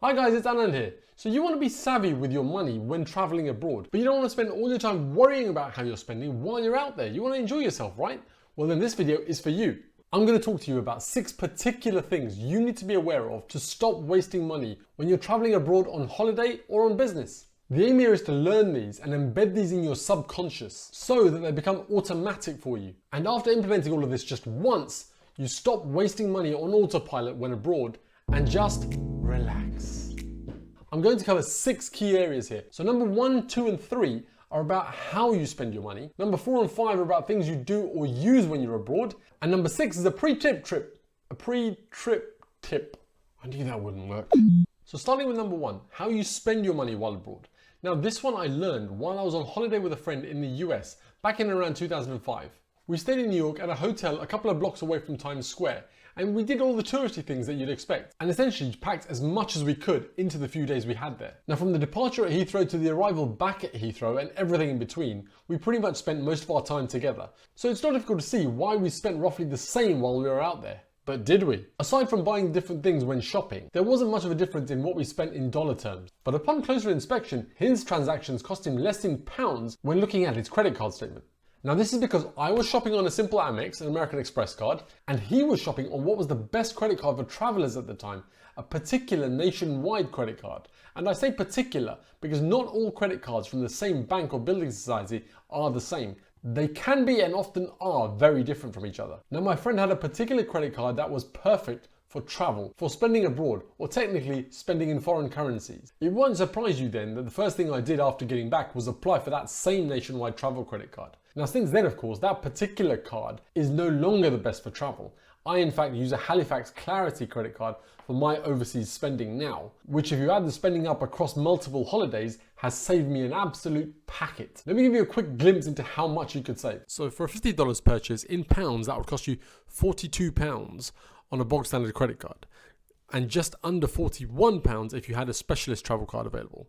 Hi guys, it's Anand here. So you want to be savvy with your money when traveling abroad, but you don't want to spend all your time worrying about how you're spending while you're out there. You want to enjoy yourself, right? Well, then this video is for you. I'm going to talk to you about 6 particular things you need to be aware of to stop wasting money when you're traveling abroad on holiday or on business. The aim here is to learn these and embed these in your subconscious so that they become automatic for you. And after implementing all of this just once, you stop wasting money on autopilot when abroad and just relax. I'm going to cover 6 key areas here. So number 1, 2, and 3 are about how you spend your money. Number 4 and 5 are about things you do or use when you're abroad. And number 6 is a pre-trip tip. I knew that wouldn't work. So starting with number 1, how you spend your money while abroad. Now this one I learned while I was on holiday with a friend in the US back in around 2005. We stayed in New York at a hotel a couple of blocks away from Times Square, and we did all the touristy things that you'd expect, and essentially packed as much as we could into the few days we had there. Now from the departure at Heathrow to the arrival back at Heathrow and everything in between, we pretty much spent most of our time together. So it's not difficult to see why we spent roughly the same while we were out there. But did we? Aside from buying different things when shopping, there wasn't much of a difference in what we spent in dollar terms. But upon closer inspection, his transactions cost him less in pounds when looking at his credit card statement. Now this is because I was shopping on a simple Amex, an American Express card, and he was shopping on what was the best credit card for travelers at the time, a particular nationwide credit card. And I say particular because not all credit cards from the same bank or building society are the same. They can be and often are very different from each other. Now my friend had a particular credit card that was perfect for travel, for spending abroad, or technically spending in foreign currencies. It won't surprise you then that the first thing I did after getting back was apply for that same nationwide travel credit card. Now since then, of course, that particular card is no longer the best for travel. I in fact use a Halifax Clarity credit card for my overseas spending now, which if you add the spending up across multiple holidays, has saved me an absolute packet. Let me give you a quick glimpse into how much you could save. So for a $50 purchase in pounds, that would cost you £42 on a bog standard credit card, and just under £41 if you had a specialist travel card available.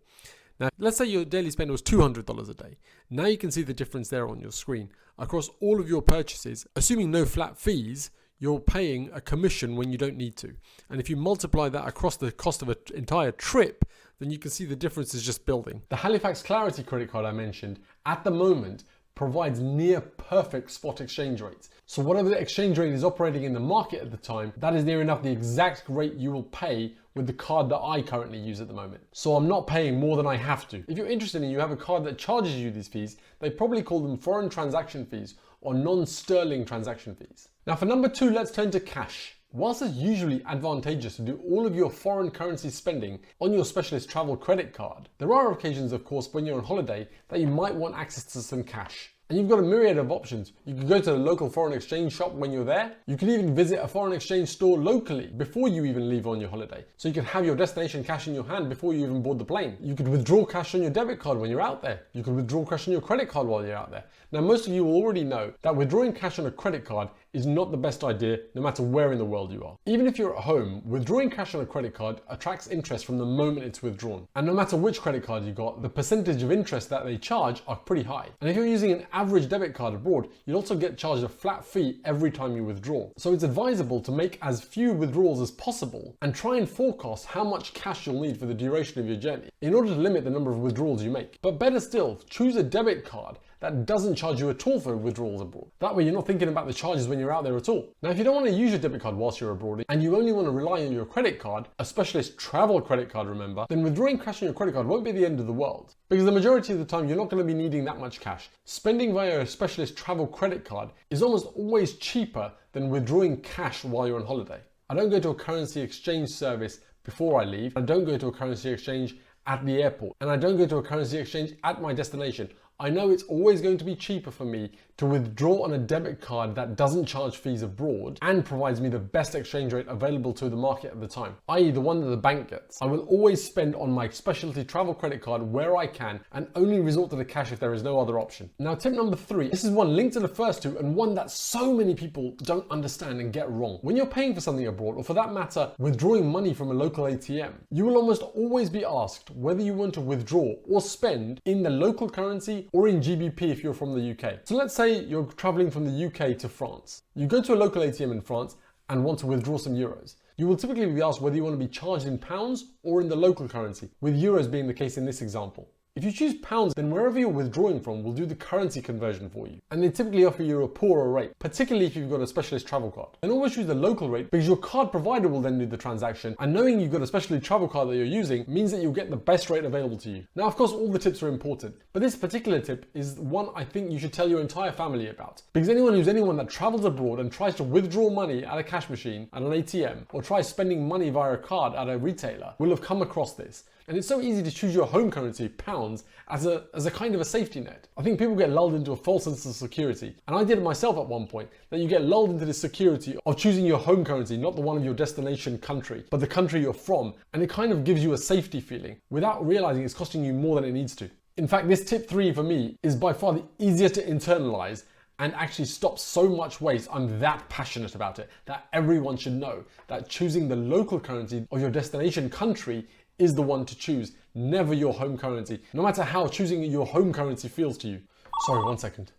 Now, let's say your daily spend was $200 a day. Now you can see the difference there on your screen. Across all of your purchases, assuming no flat fees, you're paying a commission when you don't need to. And if you multiply that across the cost of an entire trip, then you can see the difference is just building. The Halifax Clarity credit card I mentioned, at the moment, provides near perfect spot exchange rates. So whatever the exchange rate is operating in the market at the time, that is near enough the exact rate you will pay with the card that I currently use at the moment. So I'm not paying more than I have to. If you're interested and you have a card that charges you these fees, they probably call them foreign transaction fees or non-sterling transaction fees. Now for number 2, let's turn to cash. Whilst it's usually advantageous to do all of your foreign currency spending on your specialist travel credit card, there are occasions, of course, when you're on holiday that you might want access to some cash. And you've got a myriad of options. You can go to the local foreign exchange shop when you're there. You can even visit a foreign exchange store locally before you even leave on your holiday. So you can have your destination cash in your hand before you even board the plane. You could withdraw cash on your debit card when you're out there. You could withdraw cash on your credit card while you're out there. Now, most of you will already know that withdrawing cash on a credit card is not the best idea no matter where in the world you are. Even if you're at home, withdrawing cash on a credit card attracts interest from the moment it's withdrawn. And no matter which credit card you got, the percentage of interest that they charge are pretty high. And if you're using an average debit card abroad, you'll also get charged a flat fee every time you withdraw. So it's advisable to make as few withdrawals as possible and try and forecast how much cash you'll need for the duration of your journey in order to limit the number of withdrawals you make. But better still, choose a debit card that doesn't charge you at all for withdrawals abroad. That way you're not thinking about the charges when you're out there at all. Now if you don't want to use your debit card whilst you're abroad and you only want to rely on your credit card, a specialist travel credit card remember, then withdrawing cash on your credit card won't be the end of the world. Because the majority of the time you're not going to be needing that much cash. Spending via a specialist travel credit card is almost always cheaper than withdrawing cash while you're on holiday. I don't go to a currency exchange service before I leave. I don't go to a currency exchange at the airport. And I don't go to a currency exchange at my destination. I know it's always going to be cheaper for me to withdraw on a debit card that doesn't charge fees abroad and provides me the best exchange rate available to the market at the time, i.e. the one that the bank gets. I will always spend on my specialty travel credit card where I can and only resort to the cash if there is no other option. Now tip number 3, this is one linked to the first 2 and one that so many people don't understand and get wrong. When you're paying for something abroad, or for that matter, withdrawing money from a local ATM, you will almost always be asked whether you want to withdraw or spend in the local currency or in GBP if you're from the UK. So let's say you're traveling from the UK to France. You go to a local ATM in France and want to withdraw some euros. you will typically be asked whether you want to be charged in pounds or in the local currency, with euros being the case in this example. If you choose pounds, then wherever you're withdrawing from will do the currency conversion for you. And they typically offer you a poorer rate, particularly if you've got a specialist travel card. And always choose the local rate because your card provider will then do the transaction, and knowing you've got a specialist travel card that you're using means that you'll get the best rate available to you. Now, of course, all the tips are important, but this particular tip is one I think you should tell your entire family about. Because anyone that travels abroad and tries to withdraw money at a cash machine, at an ATM, or tries spending money via a card at a retailer will have come across this. And it's so easy to choose your home currency, pounds, as a kind of a safety net. I think people get lulled into a false sense of security. And I did it myself at one point, that you get lulled into the security of choosing your home currency, not the one of your destination country, but the country you're from. And it kind of gives you a safety feeling without realizing it's costing you more than it needs to. In fact, this tip 3 for me is by far the easiest to internalize and actually stops so much waste. I'm that passionate about it, that everyone should know that choosing the local currency of your destination country is the one to choose, never your home currency, no matter how choosing your home currency feels to you. Sorry, 1 second.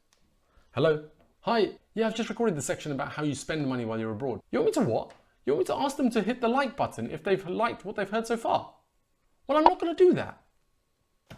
Hello? Hi. Yeah, I've just recorded the section about how you spend money while you're abroad. You want me to what? You want me to ask them to hit the like button if they've liked what they've heard so far? Well, I'm not going to do that.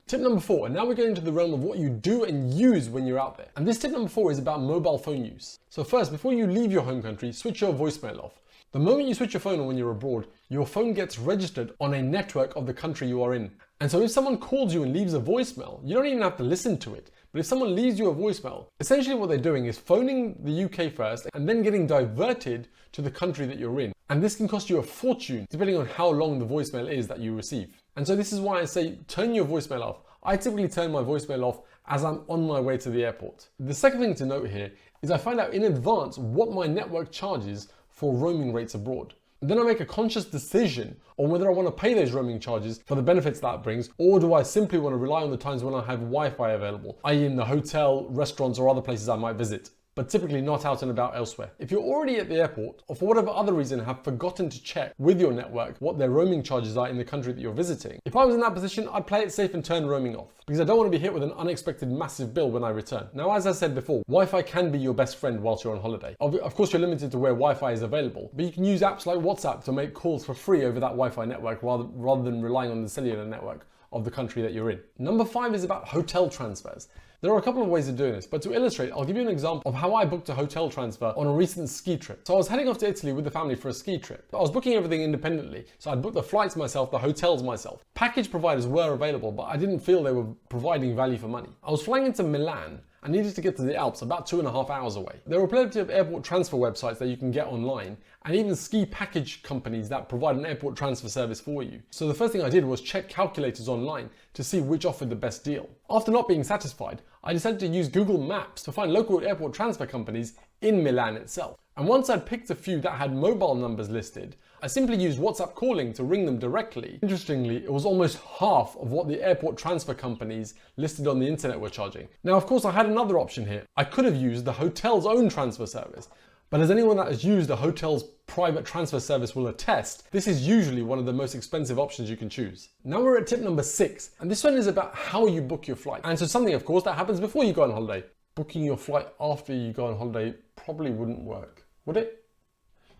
Tip number 4, and now we're going into the realm of what you do and use when you're out there. And this tip number 4 is about mobile phone use. So first, before you leave your home country, switch your voicemail off. The moment you switch your phone on when you're abroad, your phone gets registered on a network of the country you are in. And so if someone calls you and leaves a voicemail, you don't even have to listen to it. But if someone leaves you a voicemail, essentially what they're doing is phoning the UK first and then getting diverted to the country that you're in. And this can cost you a fortune depending on how long the voicemail is that you receive. And so this is why I say turn your voicemail off. I typically turn my voicemail off as I'm on my way to the airport. The second thing to note here is I find out in advance what my network charges for roaming rates abroad. And then I make a conscious decision on whether I want to pay those roaming charges for the benefits that brings, or do I simply want to rely on the times when I have Wi-Fi available, i.e. in the hotel, restaurants, or other places I might visit, but typically not out and about elsewhere. If you're already at the airport, or for whatever other reason have forgotten to check with your network what their roaming charges are in the country that you're visiting, if I was in that position, I'd play it safe and turn roaming off, because I don't want to be hit with an unexpected massive bill when I return. Now, as I said before, Wi-Fi can be your best friend whilst you're on holiday. Of course, you're limited to where Wi-Fi is available, but you can use apps like WhatsApp to make calls for free over that Wi-Fi network rather than relying on the cellular network of the country that you're in. Number 5 is about hotel transfers. There are a couple of ways of doing this, but to illustrate, I'll give you an example of how I booked a hotel transfer on a recent ski trip. So I was heading off to Italy with the family for a ski trip. I was booking everything independently, so I'd booked the flights myself, the hotels myself. Package providers were available, but I didn't feel they were providing value for money. I was flying into Milan and needed to get to the Alps, about 2.5 hours away. There were plenty of airport transfer websites that you can get online, and even ski package companies that provide an airport transfer service for you. So the first thing I did was check calculators online to see which offered the best deal. After not being satisfied, I decided to use Google Maps to find local airport transfer companies in Milan itself. And once I'd picked a few that had mobile numbers listed, I simply used WhatsApp calling to ring them directly. Interestingly, it was almost half of what the airport transfer companies listed on the internet were charging. Now, of course, I had another option here. I could have used the hotel's own transfer service. But as anyone that has used a hotel's private transfer service will attest, this is usually one of the most expensive options you can choose. Now we're at tip number 6, and this one is about how you book your flight. And so something, of course, that happens before you go on holiday. Booking your flight after you go on holiday probably wouldn't work, would it?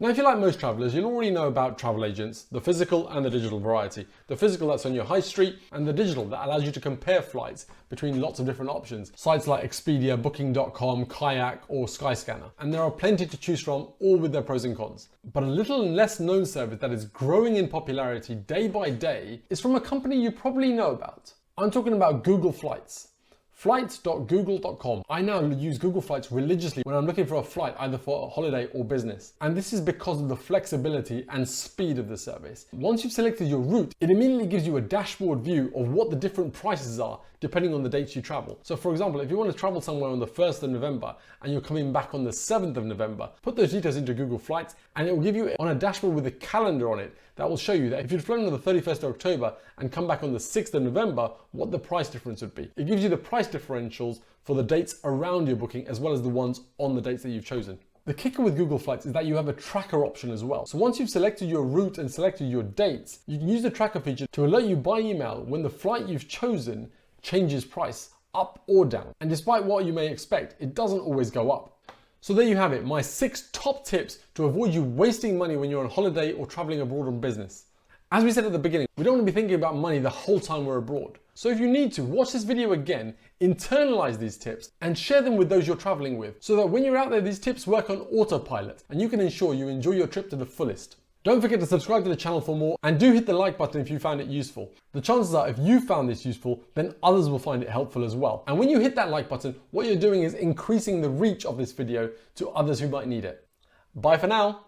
Now, if you're like most travelers, you'll already know about travel agents, the physical and the digital variety. The physical that's on your high street, and the digital that allows you to compare flights between lots of different options. Sites like Expedia, Booking.com, Kayak, or Skyscanner. And there are plenty to choose from, all with their pros and cons. But a little less known service that is growing in popularity day by day is from a company you probably know about. I'm talking about Google Flights. Flights.google.com. I now use Google Flights religiously when I'm looking for a flight, either for a holiday or business. And this is because of the flexibility and speed of the service. Once you've selected your route, it immediately gives you a dashboard view of what the different prices are depending on the dates you travel. So for example, if you want to travel somewhere on the 1st of November and you're coming back on the 7th of November, put those details into Google Flights and it will give you on a dashboard with a calendar on it that will show you that if you'd flown on the 31st of October and come back on the 6th of November, what the price difference would be. It gives you the price differentials for the dates around your booking as well as the ones on the dates that you've chosen. The kicker with Google Flights is that you have a tracker option as well. So once you've selected your route and selected your dates, you can use the tracker feature to alert you by email when the flight you've chosen changes price up or down. And despite what you may expect, it doesn't always go up. So there you have it, my 6 top tips to avoid you wasting money when you're on holiday or traveling abroad on business. As we said at the beginning, we don't want to be thinking about money the whole time we're abroad. So if you need to, watch this video again, internalize these tips and share them with those you're traveling with so that when you're out there, these tips work on autopilot and you can ensure you enjoy your trip to the fullest. Don't forget to subscribe to the channel for more and do hit the like button if you found it useful. The chances are if you found this useful, then others will find it helpful as well. And when you hit that like button, what you're doing is increasing the reach of this video to others who might need it. Bye for now.